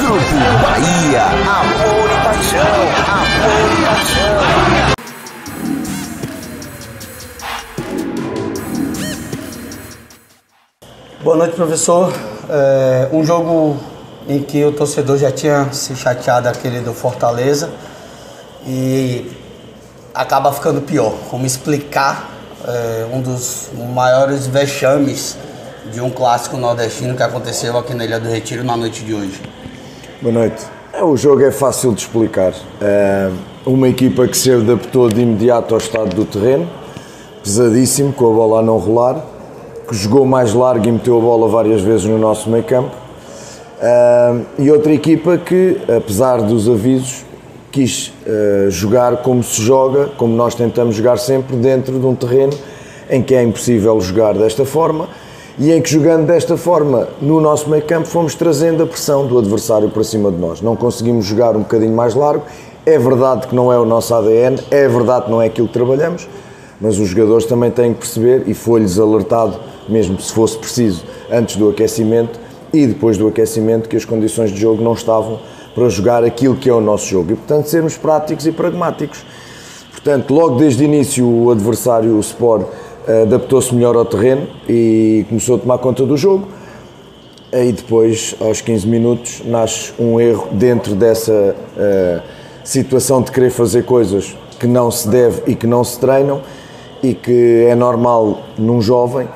Grupo Bahia, amor e paixão, amor e paixão. Boa noite, professor. Um jogo em que o torcedor já tinha se chateado, aquele do Fortaleza, e acaba ficando pior. Como explicar um dos maiores vexames de um clássico nordestino que aconteceu aqui na Ilha do Retiro na noite de hoje? Boa noite. O jogo é fácil de explicar. Uma equipa que se adaptou de imediato ao estado do terreno, pesadíssimo, com a bola a não rolar, que jogou mais largo e meteu a bola várias vezes no nosso meio campo. E outra equipa que, apesar dos avisos, quis jogar como se joga, como nós tentamos jogar sempre, dentro de um terreno em que é impossível jogar desta forma e em que, jogando desta forma no nosso meio campo, fomos trazendo a pressão do adversário para cima de nós. Não conseguimos jogar um bocadinho mais largo. É verdade que não é o nosso ADN, é verdade que não é aquilo que trabalhamos, mas os jogadores também têm que perceber, e foi-lhes alertado, mesmo se fosse preciso, antes do aquecimento e depois do aquecimento, que as condições de jogo não estavam para jogar aquilo que é o nosso jogo. E, portanto, sermos práticos e pragmáticos. Portanto, logo desde o início, o adversário, o Sport, adaptou-se melhor ao terreno e começou a tomar conta do jogo. E depois, aos 15 minutos, nasce um erro dentro dessa situação de querer fazer coisas que não se deve e que não se treinam, e que é normal num jovem.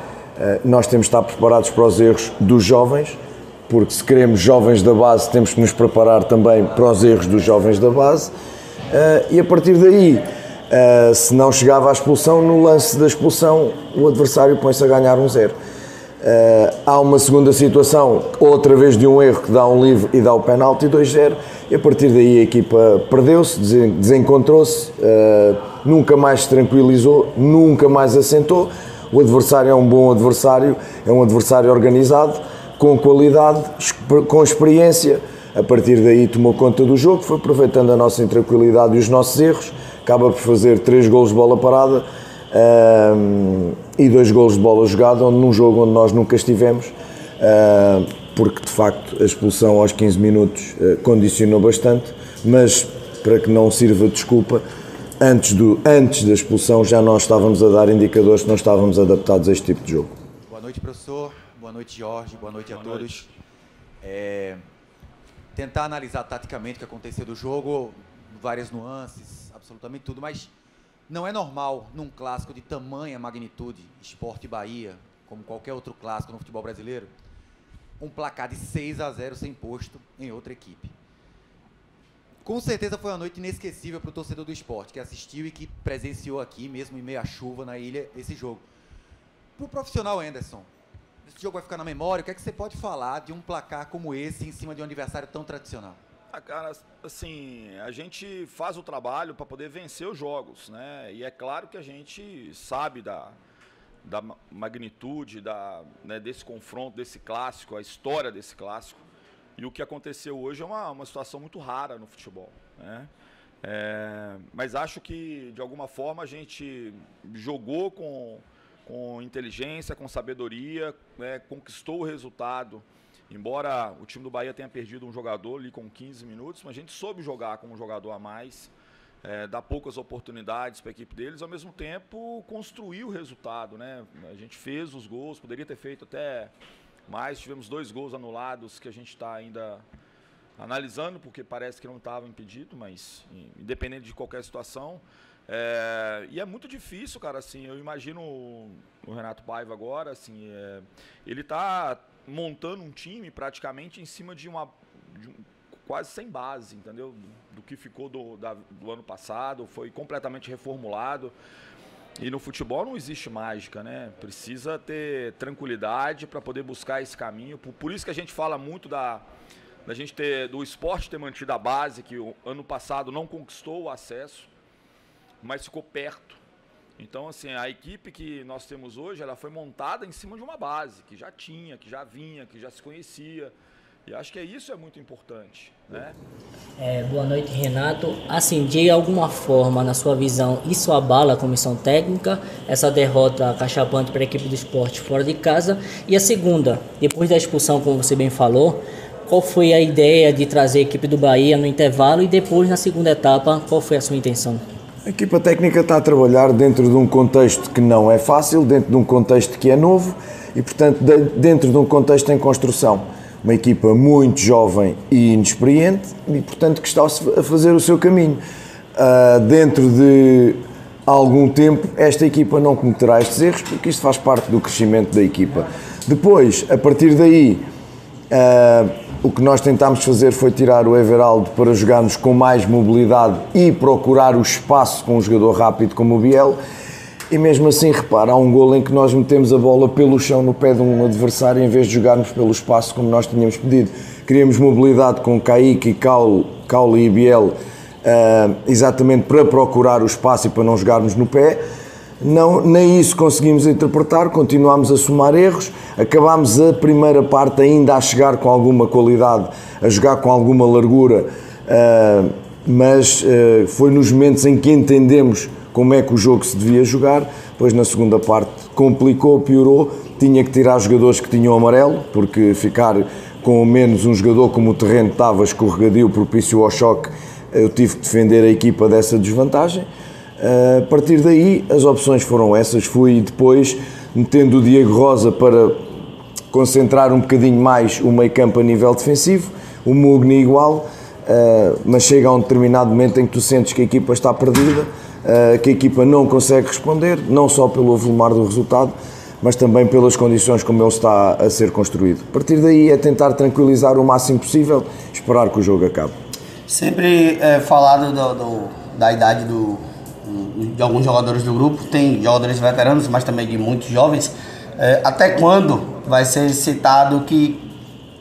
Nós temos de estar preparados para os erros dos jovens, porque se queremos jovens da base, temos que nos preparar também para os erros dos jovens da base. E a partir daí, se não chegava à expulsão, no lance da expulsão, o adversário põe-se a ganhar 1-0. Há uma segunda situação, outra vez de um erro, que dá um livre e dá o penalti, 2-0, e a partir daí a equipa perdeu-se, desencontrou-se, nunca mais se tranquilizou, nunca mais assentou. O adversário é um bom adversário, é um adversário organizado, com qualidade, com experiência. A partir daí tomou conta do jogo, foi aproveitando a nossa intranquilidade e os nossos erros, acaba por fazer 3 golos de bola parada e 2 golos de bola jogada, num jogo onde nós nunca estivemos, porque de facto a expulsão aos 15 minutos condicionou bastante, mas para que não sirva de desculpa, antes da expulsão já nós estávamos a dar indicadores que não estávamos adaptados a este tipo de jogo. Boa noite, professor. Boa noite, Jorge. Boa noite a todos. Tentar analisar taticamente o que aconteceu do jogo, várias nuances, absolutamente tudo, mas não é normal num clássico de tamanha magnitude, Sport e Bahia, como qualquer outro clássico no futebol brasileiro, um placar de 6-0 sem posto em outra equipe. Com certeza foi uma noite inesquecível para o torcedor do Sport, que assistiu e que presenciou aqui, mesmo em meio à chuva na ilha, esse jogo. Para o profissional Anderson, esse jogo vai ficar na memória, o que é que você pode falar de um placar como esse em cima de um adversário tão tradicional? Cara, assim, a gente faz o trabalho para poder vencer os jogos, né? E é claro que a gente sabe da magnitude desse confronto, desse clássico, a história desse clássico. E o que aconteceu hoje é uma situação muito rara no futebol, né? Mas acho que, de alguma forma, a gente jogou com inteligência, com sabedoria, né? Conquistou o resultado. Embora o time do Bahia tenha perdido um jogador ali com 15 minutos, mas a gente soube jogar com um jogador a mais, dar poucas oportunidades para a equipe deles, ao mesmo tempo construir o resultado, né? A gente fez os gols, poderia ter feito até mais, tivemos 2 gols anulados que a gente está ainda analisando, porque parece que não estava impedido, mas independente de qualquer situação. E é muito difícil, cara, assim, eu imagino o Renato Paiva agora, assim, ele está montando um time praticamente em cima de quase sem base, entendeu? Do que ficou do ano passado, foi completamente reformulado. E no futebol não existe mágica, né? Precisa ter tranquilidade para poder buscar esse caminho. Por isso que a gente fala muito do esporte ter mantido a base, que o ano passado não conquistou o acesso, mas ficou perto. Então, assim, a equipe que nós temos hoje, ela foi montada em cima de uma base, que já tinha, que já vinha, que já se conhecia. E acho que isso é muito importante, né? Boa noite, Renato. Assim, de alguma forma, na sua visão, isso abala a comissão técnica, essa derrota cachapante para a equipe do Sport fora de casa? E a segunda, depois da expulsão, como você bem falou, qual foi a ideia de trazer a equipe do Bahia no intervalo e depois, na segunda etapa, qual foi a sua intenção? A equipa técnica está a trabalhar dentro de um contexto que não é fácil, dentro de um contexto que é novo e, portanto, dentro de um contexto em construção. Uma equipa muito jovem e inexperiente e, portanto, que está a fazer o seu caminho. Dentro de algum tempo, esta equipa não cometerá estes erros, porque isto faz parte do crescimento da equipa. Depois, a partir daí, o que nós tentámos fazer foi tirar o Everaldo para jogarmos com mais mobilidade e procurar o espaço com um jogador rápido como o Biel. E mesmo assim, repara, há um golo em que nós metemos a bola pelo chão no pé de um adversário em vez de jogarmos pelo espaço como nós tínhamos pedido. Queríamos mobilidade com Kaique, Caule e Biel, exatamente para procurar o espaço e para não jogarmos no pé. Não, nem isso conseguimos interpretar, continuámos a somar erros, acabámos a primeira parte ainda a chegar com alguma qualidade, a jogar com alguma largura, mas foi nos momentos em que entendemos como é que o jogo se devia jogar. Depois na segunda parte complicou, piorou, tinha que tirar jogadores que tinham amarelo, porque ficar com menos um jogador como o terreno estava escorregadio, propício ao choque, eu tive que defender a equipa dessa desvantagem. A partir daí as opções foram essas, fui depois metendo o Diego Rosa para concentrar um bocadinho mais o meio campo a nível defensivo, o Mugni igual, mas chega a um determinado momento em que tu sentes que a equipa está perdida, que a equipa não consegue responder, não só pelo avolumar do resultado, mas também pelas condições como ele está a ser construído. A partir daí é tentar tranquilizar o máximo possível, esperar que o jogo acabe. Sempre falado da idade de alguns jogadores do grupo, tem jogadores veteranos, mas também de muitos jovens. Até quando vai ser citado que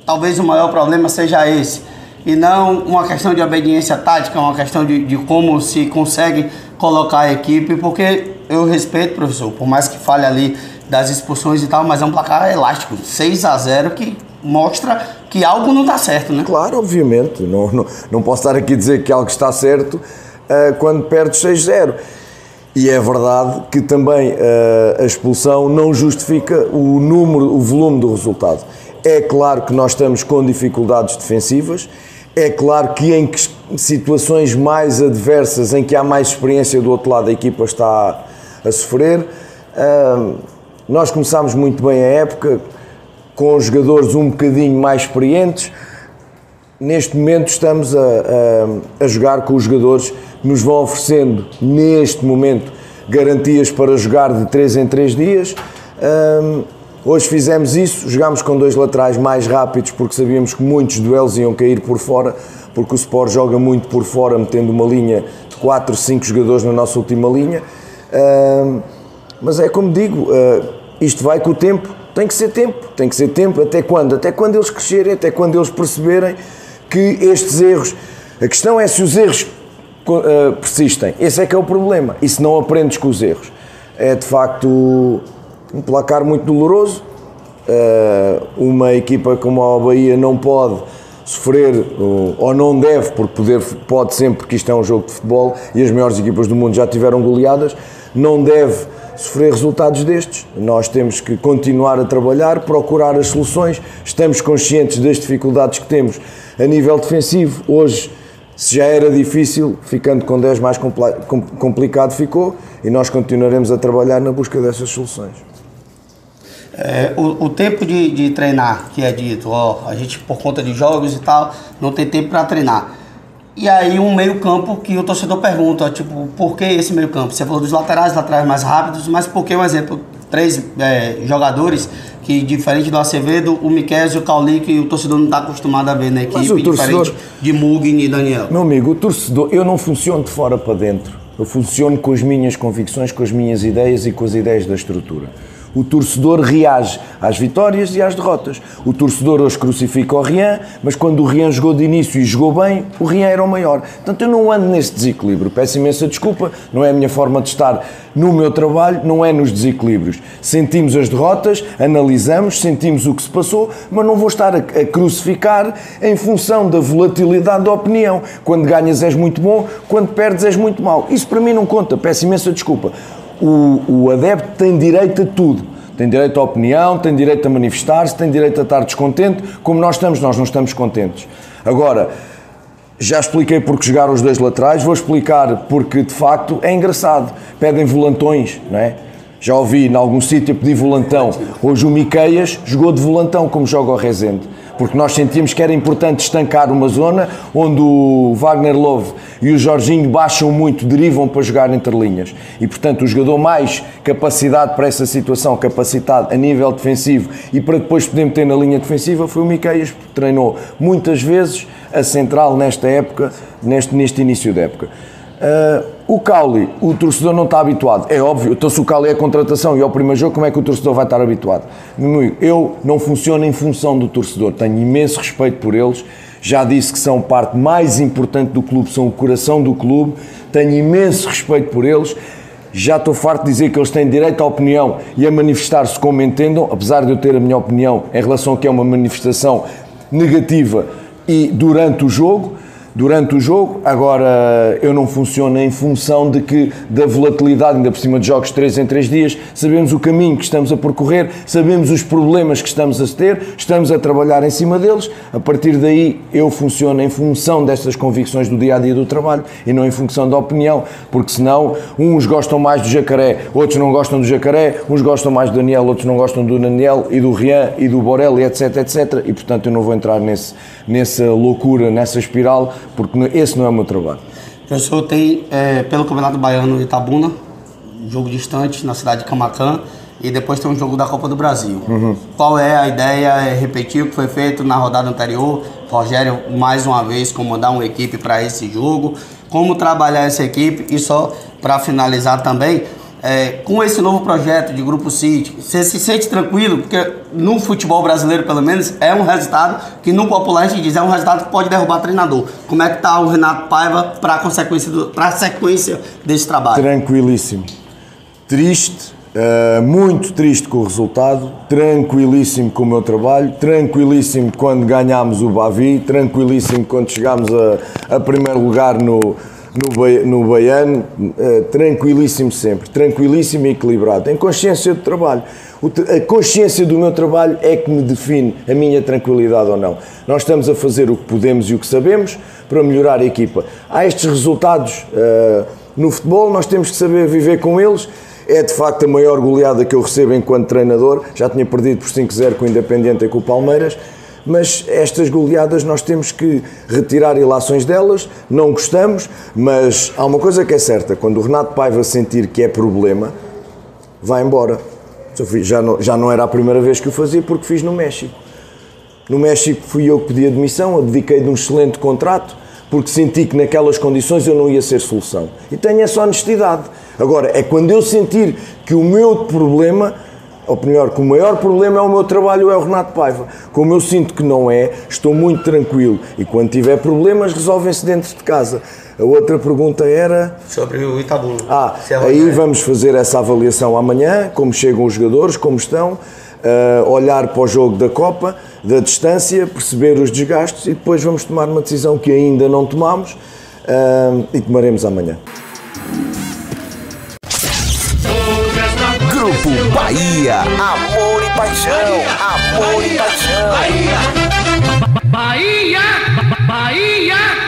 talvez o maior problema seja esse, e não uma questão de obediência tática, uma questão de como se consegue colocar a equipe, porque eu respeito, professor, por mais que fale ali das expulsões e tal, mas é um placar elástico, 6-0, que mostra que algo não está certo, né? Claro, obviamente, não posso estar aqui a dizer que algo está certo quando perde 6-0. E é verdade que também a expulsão não justifica o volume do resultado. É claro que nós estamos com dificuldades defensivas, é claro que em situações mais adversas, em que há mais experiência do outro lado, a equipa está a sofrer. Nós começámos muito bem a época, com os jogadores um bocadinho mais experientes. Neste momento estamos a jogar com os jogadores que nos vão oferecendo, neste momento, garantias para jogar de 3 em 3 dias. Hoje fizemos isso, jogámos com 2 laterais mais rápidos, porque sabíamos que muitos duelos iam cair por fora, porque o Sport joga muito por fora, metendo uma linha de 4, 5 jogadores na nossa última linha. Mas é como digo, isto vai com o tempo, tem que ser tempo, até quando? Até quando eles crescerem, até quando eles perceberem que estes erros, a questão é se os erros persistem, esse é que é o problema, e se não aprendes com os erros. É de facto um placar muito doloroso, uma equipa como a Bahia não pode sofrer, ou não deve, porque pode sempre, porque isto é um jogo de futebol e as maiores equipas do mundo já tiveram goleadas, não deve sofrer resultados destes. Nós temos que continuar a trabalhar, procurar as soluções, estamos conscientes das dificuldades que temos a nível defensivo. Hoje, se já era difícil, ficando com 10 mais complicado ficou, e nós continuaremos a trabalhar na busca dessas soluções. O tempo de treinar, que é dito, a gente por conta de jogos e tal, não tem tempo para treinar. E aí um meio campo que o torcedor pergunta, tipo, por que esse meio campo? Você falou dos laterais mais rápidos, mas por que, um exemplo, 3 jogadores que, diferente do Acevedo, o Miquel e o Cauli, que o torcedor não está acostumado a ver na equipe, diferente de Mugni e Daniel? Meu amigo, o torcedor, eu não funciono de fora para dentro, eu funciono com as minhas convicções, com as minhas ideias e com as ideias da estrutura. O torcedor reage às vitórias e às derrotas. O torcedor hoje crucifica o Rian, mas quando o Rian jogou de início e jogou bem, o Rian era o maior. Portanto, eu não ando neste desequilíbrio. Peço imensa desculpa, não é a minha forma de estar no meu trabalho, não é nos desequilíbrios. Sentimos as derrotas, analisamos, sentimos o que se passou, mas não vou estar a crucificar em função da volatilidade da opinião. Quando ganhas és muito bom, quando perdes és muito mau. Isso para mim não conta, peço imensa desculpa. O adepto tem direito a tudo. Tem direito à opinião, tem direito a manifestar-se, tem direito a estar descontente, como nós não estamos contentes. Agora, já expliquei porque jogaram os dois laterais, vou explicar porque, de facto, é engraçado. Pedem volantões, não é? Já ouvi em algum sítio pedir volantão. Hoje o Miqueias jogou de volantão, como joga o Rezende. Porque nós sentíamos que era importante estancar uma zona onde o Wagner Love e o Jorginho baixam muito, derivam para jogar entre linhas. E, portanto, o jogador mais capacidade para essa situação, capacidade a nível defensivo e para depois poder meter na linha defensiva foi o Miqueias, porque treinou muitas vezes a central nesta época, neste início da época. O Cauli, o torcedor não está habituado, é óbvio, então se o Cauli é a contratação e é o primeiro jogo, como é que o torcedor vai estar habituado? Meu amigo, eu não funciono em função do torcedor, tenho imenso respeito por eles, já disse que são parte mais importante do clube, são o coração do clube, tenho imenso respeito por eles, já estou farto de dizer que eles têm direito à opinião e a manifestar-se como entendam, apesar de eu ter a minha opinião em relação a que é uma manifestação negativa e durante o jogo, agora eu não funciono em função da volatilidade, ainda por cima de jogos de 3 em 3 dias, sabemos o caminho que estamos a percorrer, sabemos os problemas que estamos a ter, estamos a trabalhar em cima deles, a partir daí eu funciono em função destas convicções do dia-a-dia do trabalho e não em função da opinião, porque senão uns gostam mais do Jacaré, outros não gostam do Jacaré, uns gostam mais do Daniel, outros não gostam do Daniel e do Rian e do Borel e etc, e portanto eu não vou entrar nessa loucura, nessa espiral, porque esse não é o meu trabalho. Professor, tem pelo Campeonato Baiano de Itabuna, jogo distante na cidade de Camaquã, e depois tem um jogo da Copa do Brasil. Qual é a ideia? É repetir o que foi feito na rodada anterior? Rogério, mais uma vez, comandar uma equipe para esse jogo? Como trabalhar essa equipe? E só para finalizar também, com esse novo projeto de Grupo City, você se sente tranquilo? Porque no futebol brasileiro, pelo menos, é um resultado que no popular a gente diz, é um resultado que pode derrubar treinador. Como é que está o Renato Paiva para a sequência desse trabalho? Tranquilíssimo. Triste, muito triste com o resultado, tranquilíssimo com o meu trabalho, tranquilíssimo quando ganhámos o Bavi, tranquilíssimo quando chegámos a primeiro lugar no Baiano, tranquilíssimo sempre, tranquilíssimo e equilibrado, em consciência do trabalho. A consciência do meu trabalho é que me define a minha tranquilidade ou não. Nós estamos a fazer o que podemos e o que sabemos para melhorar a equipa. Há estes resultados no futebol, nós temos que saber viver com eles. É de facto a maior goleada que eu recebo enquanto treinador, já tinha perdido por 5-0 com o Independiente e com o Palmeiras, mas estas goleadas nós temos que retirar ilações delas, não gostamos, mas há uma coisa que é certa, quando o Renato Paiva sentir que é problema, vai embora. Já não era a primeira vez que o fazia, porque fiz no México. No México fui eu que pedi admissão, abdiquei de um excelente contrato, porque senti que naquelas condições eu não ia ser solução. E tenho essa honestidade. Agora, é quando eu sentir que o meu problema, ou melhor, que o maior problema é o meu trabalho, é o Renato Paiva. Como eu sinto que não é, estou muito tranquilo. E quando tiver problemas, resolvem-se dentro de casa. A outra pergunta era... Sobre o Itabuna. Aí vamos fazer essa avaliação amanhã, como chegam os jogadores, como estão, olhar para o jogo da Copa, da distância, perceber os desgastes e depois vamos tomar uma decisão que ainda não tomamos e tomaremos amanhã. Grupo Bahia, amor e paixão, amor e paixão. Bahia, Bahia.